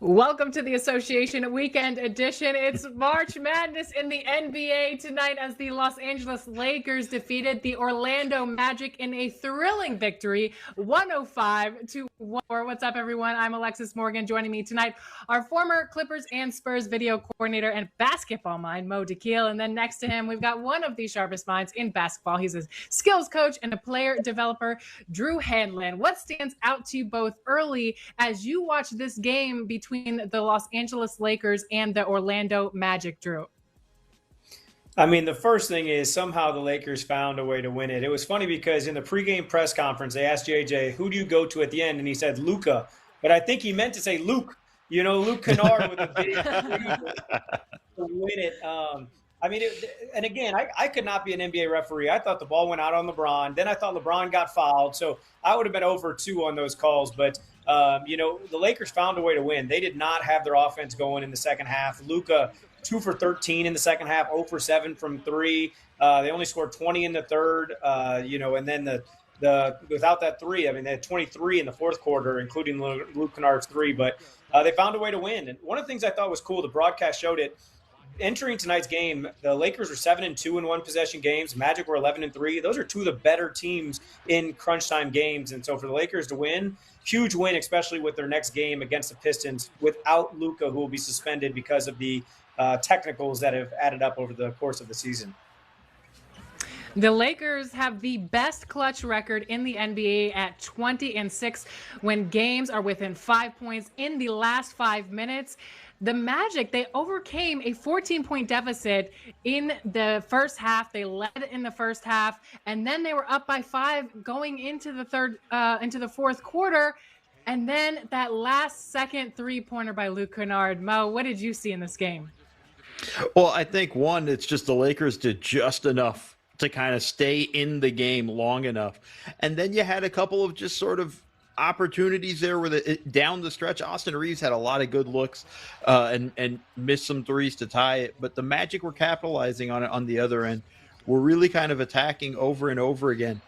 Welcome to the Association Weekend Edition. It's March Madness in the NBA tonight as the Los Angeles Lakers defeated the Orlando Magic in a thrilling victory, 105-104. What's up, everyone? I'm Alexis Morgan. Joining me tonight, our former Clippers and Spurs video coordinator and basketball mind, Mo DeKeel. And then next to him, we've got one of the sharpest minds in basketball. He's a skills coach and a player developer, Drew Hanlon. What stands out to you both early as you watch this game between the Los Angeles Lakers and the Orlando Magic, Drew? I mean, the first thing is somehow the Lakers found a way to win it. It was funny because in the pregame press conference, they asked JJ, who do you go to at the end? And he said, Luka. But I think he meant to say Luke. You know, Luke Kennard with a big to win it. And again, I could not be an NBA referee. I thought the ball went out on LeBron. Then I thought LeBron got fouled. So I would have been over 2 on those calls. But, the Lakers found a way to win. They did not have their offense going in the second half. Luka, 2 for 13 in the second half, 0 for 7 from 3. They only scored 20 in the third, and then the without that 3, I mean, they had 23 in the fourth quarter, including Luke Kennard's 3. But they found a way to win. And one of the things I thought was cool, the broadcast showed it. Entering tonight's game, the Lakers were 7-2 in one-possession games. Magic were 11-3. Those are 2 of the better teams in crunch time games. And so for the Lakers to win, huge win, especially with their next game against the Pistons without Luka, who will be suspended because of the technicals that have added up over the course of the season. The Lakers have the best clutch record in the NBA at 20-6 when games are within 5 points in the last 5 minutes. The Magic, they overcame a 14-point deficit in the first half. They led in the first half, and then they were up by 5 going into the fourth quarter. And then that last second three-pointer by Luka Kennard. Mo, what did you see in this game? Well, I think, one, it's just the Lakers did just enough to kind of stay in the game long enough. And then you had a couple of just sort of opportunities there where down the stretch, Austin Reeves had a lot of good looks and missed some threes to tie it. But the Magic were capitalizing on it on the other end. We're really kind of attacking over and over again.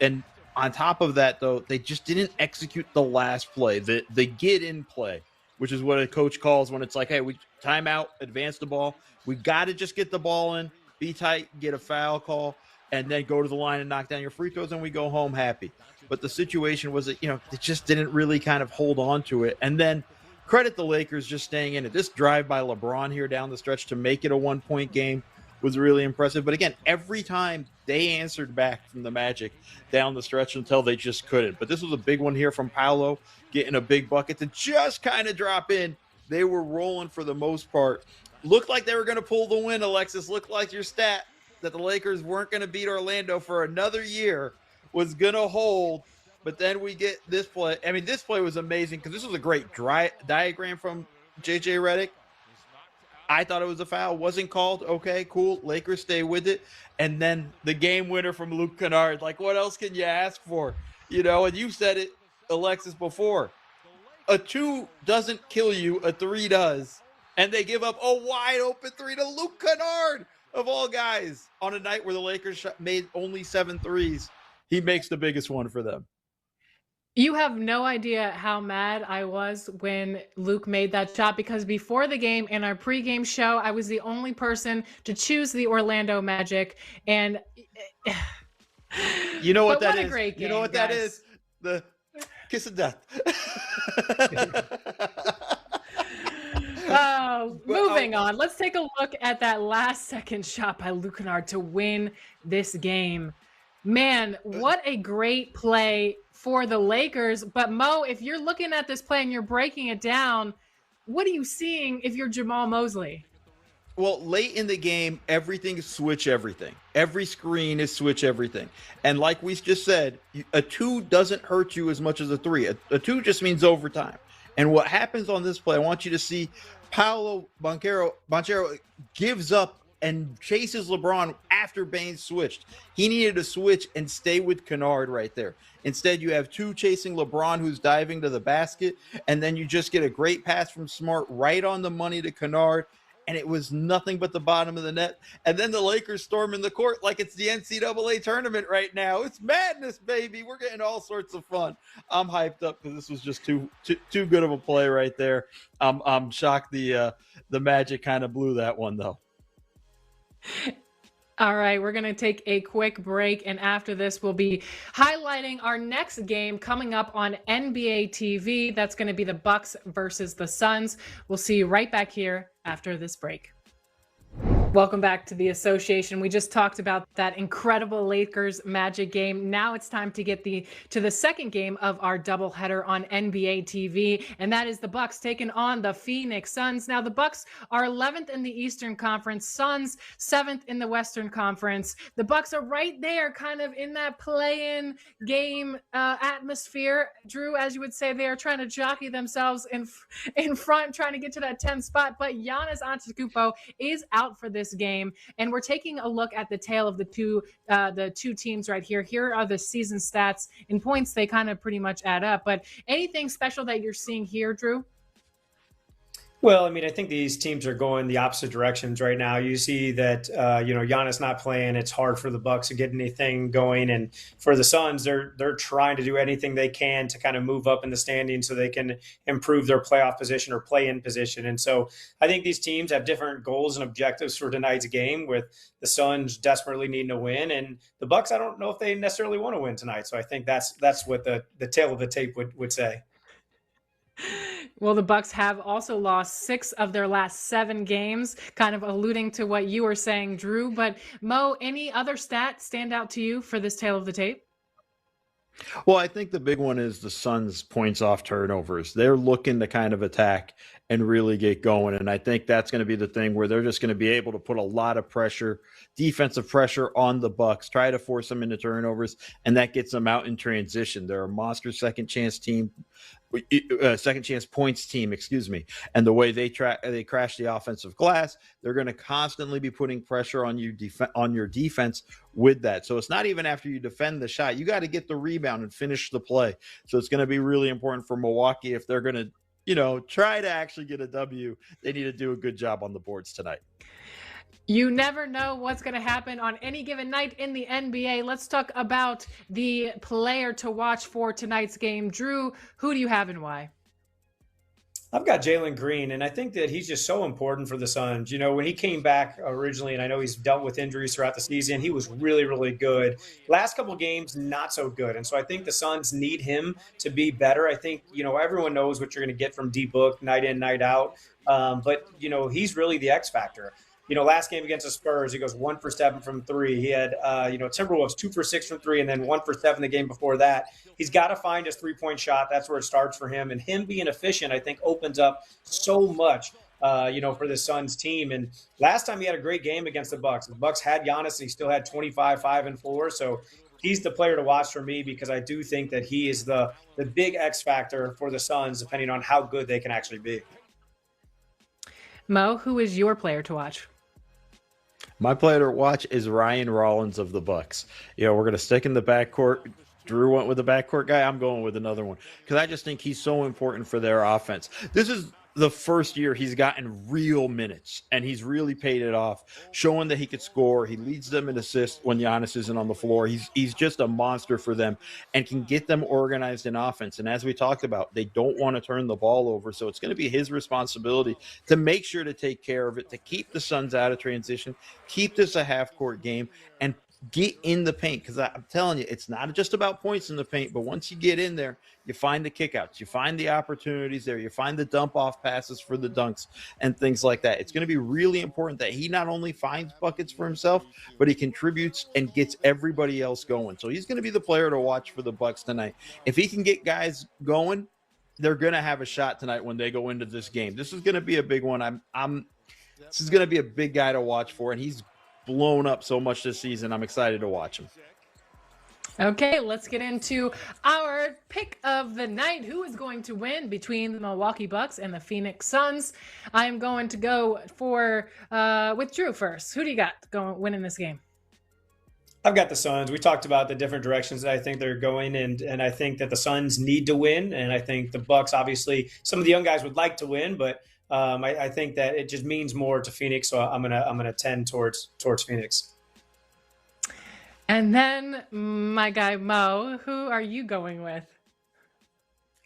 And on top of that, though, they just didn't execute the last play, the get-in play, which is what a coach calls when it's like, hey, we time out, advance the ball. We got to just get the ball in, be tight, get a foul call, and then go to the line and knock down your free throws, and we go home happy. But the situation was that, it just didn't really kind of hold on to it. And then credit the Lakers just staying in it. This drive by LeBron here down the stretch to make it a 1-point game was really impressive. But again, every time they answered back from the Magic down the stretch until they just couldn't. But this was a big one here from Paolo, getting a big bucket to just kind of drop in. They were rolling for the most part. Looked like they were going to pull the win, Alexis. Looked like your stat that the Lakers weren't going to beat Orlando for another year was going to hold. But then we get this play. I mean, this play was amazing because this was a great diagram from JJ Redick. I thought it was a foul. Wasn't called. Okay, cool. Lakers stay with it. And then the game winner from Luke Kennard. Like, what else can you ask for? And you said it, Alexis, before. A 2 doesn't kill you. A 3 does. And they give up a wide open 3 to Luke Kennard, of all guys, on a night where the Lakers made only 7 threes. He makes the biggest one for them. You have no idea how mad I was when Luke made that shot, because before the game in our pregame show, I was the only person to choose the Orlando Magic. And you know what that is? A great game, you know what guys. That is? The kiss of death. Moving on. Let's take a look at that last second shot by Luke Kennard to win this game. Man, what a great play for the Lakers. But Mo, if you're looking at this play and you're breaking it down, what are you seeing if you're Jamal Mosley? Well, late in the game, everything is switch everything. Every screen is switch everything. And like we just said, a 2 doesn't hurt you as much as a 3. A 2 just means overtime. And what happens on this play, I want you to see Paolo Banchero gives up and chases LeBron after Baines switched. He needed to switch and stay with Kennard right there. Instead, you have 2 chasing LeBron, who's diving to the basket, and then you just get a great pass from Smart right on the money to Kennard, and it was nothing but the bottom of the net. And then the Lakers storm in the court like it's the NCAA tournament right now. It's madness, baby. We're getting all sorts of fun. I'm hyped up because this was just too good of a play right there. I'm shocked the Magic kind of blew that one, though. All right, we're going to take a quick break, and after this, we'll be highlighting our next game coming up on NBA TV. That's going to be the Bucks versus the Suns. We'll see you right back here after this break. Welcome back to the association. We just talked about that incredible Lakers Magic game. Now it's time to get to the second game of our doubleheader on NBA TV, and that is the Bucks taking on the Phoenix Suns. Now the Bucks are 11th in the Eastern Conference, Suns 7th in the Western Conference. The Bucks are right there, kind of in that play-in game atmosphere. Drew, as you would say, they are trying to jockey themselves in front, trying to get to that 10th spot. But Giannis Antetokounmpo is out for this game, and we're taking a look at the tale of the two teams right here. Here are the season stats. In points, they kind of pretty much add up. But anything special that you're seeing here, Drew? Well, I mean, I think these teams are going the opposite directions right now. You see that, Giannis not playing. It's hard for the Bucks to get anything going. And for the Suns, they're trying to do anything they can to kind of move up in the standings so they can improve their playoff position or play-in position. And so I think these teams have different goals and objectives for tonight's game, with the Suns desperately needing to win. And the Bucks, I don't know if they necessarily want to win tonight. So I think that's what the tail of the tape would say. Well, the Bucks have also lost 6 of their last 7 games, kind of alluding to what you were saying, Drew. But Mo, any other stats stand out to you for this tale of the tape? Well, I think the big one is the Suns' points off turnovers. They're looking to kind of attack and really get going. And I think that's going to be the thing where they're just going to be able to put a lot of pressure, defensive pressure on the Bucks, try to force them into turnovers, and that gets them out in transition. They're a monster second chance points team, and the way they crash the offensive glass, they're going to constantly be putting pressure on you on your defense with that. So it's not even after you defend the shot, you got to get the rebound and finish the play. So it's going to be really important for Milwaukee if they're going to try to actually get a W. They need to do a good job on the boards tonight. You never know what's going to happen on any given night in the NBA. Let's talk about the player to watch for tonight's game. Drew, who do you have and why? I've got Jalen Green, and I think that he's just so important for the Suns. When he came back originally, and I know he's dealt with injuries throughout the season, he was really, really good. Last couple of games, not so good. And so I think the Suns need him to be better. I think, everyone knows what you're going to get from D-Book night in, night out. But he's really the X factor. Last game against the Spurs, he goes 1 for 7 from 3. He had, Timberwolves 2 for 6 from 3, and then 1 for 7 the game before that. He's got to find his 3-point shot. That's where it starts for him. And him being efficient, I think, opens up so much, for the Suns team. And last time he had a great game against the Bucks. The Bucks had Giannis, and he still had 25, 5, and 4. So he's the player to watch for me, because I do think that he is the big X factor for the Suns, depending on how good they can actually be. Mo, who is your player to watch? My player to watch is Ryan Rollins of the Bucks. We're going to stick in the backcourt. Drew went with the backcourt guy. I'm going with another one because I just think he's so important for their offense. This is the first year he's gotten real minutes, and he's really paid it off, showing that he could score. He leads them in assists when Giannis isn't on the floor. He's just a monster for them and can get them organized in offense. And as we talked about, they don't want to turn the ball over, so it's going to be his responsibility to make sure to take care of it, to keep the Suns out of transition, keep this a half-court game, and get in the paint, because I'm telling you, it's not just about points in the paint, but once you get in there, you find the kickouts, you find the opportunities there, you find the dump-off passes for the dunks and things like that. It's going to be really important that he not only finds buckets for himself, but he contributes and gets everybody else going. So he's going to be the player to watch for the Bucks tonight. If he can get guys going, they're going to have a shot tonight when they go into this game. This is going to be a big one. This is going to be a big guy to watch for, and he's blown up so much this season. I'm excited to watch him. Okay, let's get into our pick of the night. Who is going to win between the Milwaukee Bucks and the Phoenix Suns? I am going to go with Drew first. Who do you got going winning this game? I've got the Suns. We talked about the different directions that I think they're going, and I think that the Suns need to win, and I think the Bucks, obviously, some of the young guys would like to win, but I think that it just means more to Phoenix, so I'm gonna tend towards Phoenix. And then my guy Mo, who are you going with?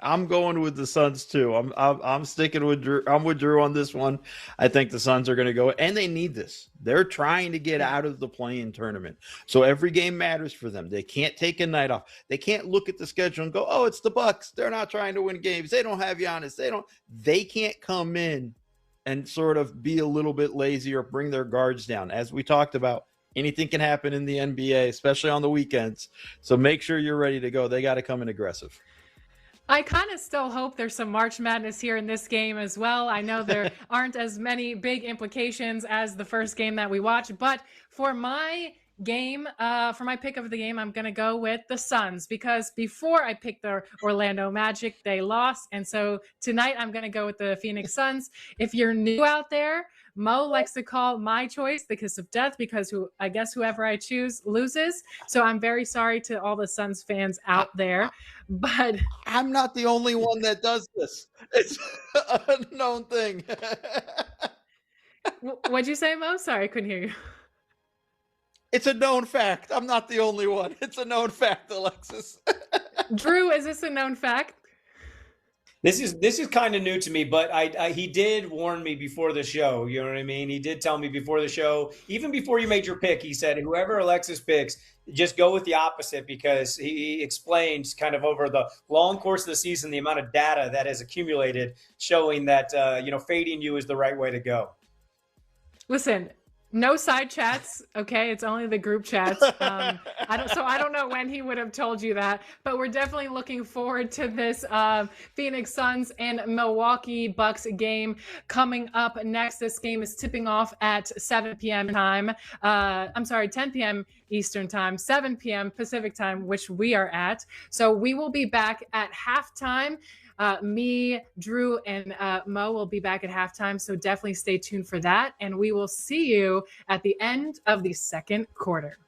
I'm going with the Suns too. I'm sticking with Drew. I'm with Drew on this one. I think the Suns are going to go, and they need this. They're trying to get out of the play-in tournament, so every game matters for them. They can't take a night off. They can't look at the schedule and go, "Oh, it's the Bucks. They're not trying to win games. They don't have Giannis. They can't come in and sort of be a little bit lazy or bring their guards down." As we talked about, anything can happen in the NBA, especially on the weekends. So make sure you're ready to go. They got to come in aggressive. I kind of still hope there's some March Madness here in this game as well. I know there aren't as many big implications as the first game that we watched, but for my game, for my pick of the game, I'm going to go with the Suns, because before I picked the Orlando Magic, they lost. And so tonight I'm going to go with the Phoenix Suns. If you're new out there, Mo likes to call my choice the kiss of death, because I guess whoever I choose loses. So I'm very sorry to all the Suns fans out there, but I'm not the only one that does this. It's a known thing. What'd you say, Mo? Sorry, I couldn't hear you. It's a known fact. I'm not the only one. It's a known fact, Alexis. Drew, is this a known fact? This is kind of new to me, but he did warn me before the show. You know what I mean? He did tell me before the show, even before you made your pick, he said, whoever Alexis picks, just go with the opposite, because he explains kind of over the long course of the season the amount of data that has accumulated showing that, fading you is the right way to go. Listen, no side chats, okay? It's only the group chats. I don't know when he would have told you that, but we're definitely looking forward to this Phoenix Suns and Milwaukee Bucks game coming up next. This game is tipping off at 7 p.m. time. 10 p.m. Eastern time, 7 p.m. Pacific time, which we are at. So we will be back at halftime. Me, Drew, and Mo will be back at halftime, so definitely stay tuned for that. And we will see you at the end of the second quarter.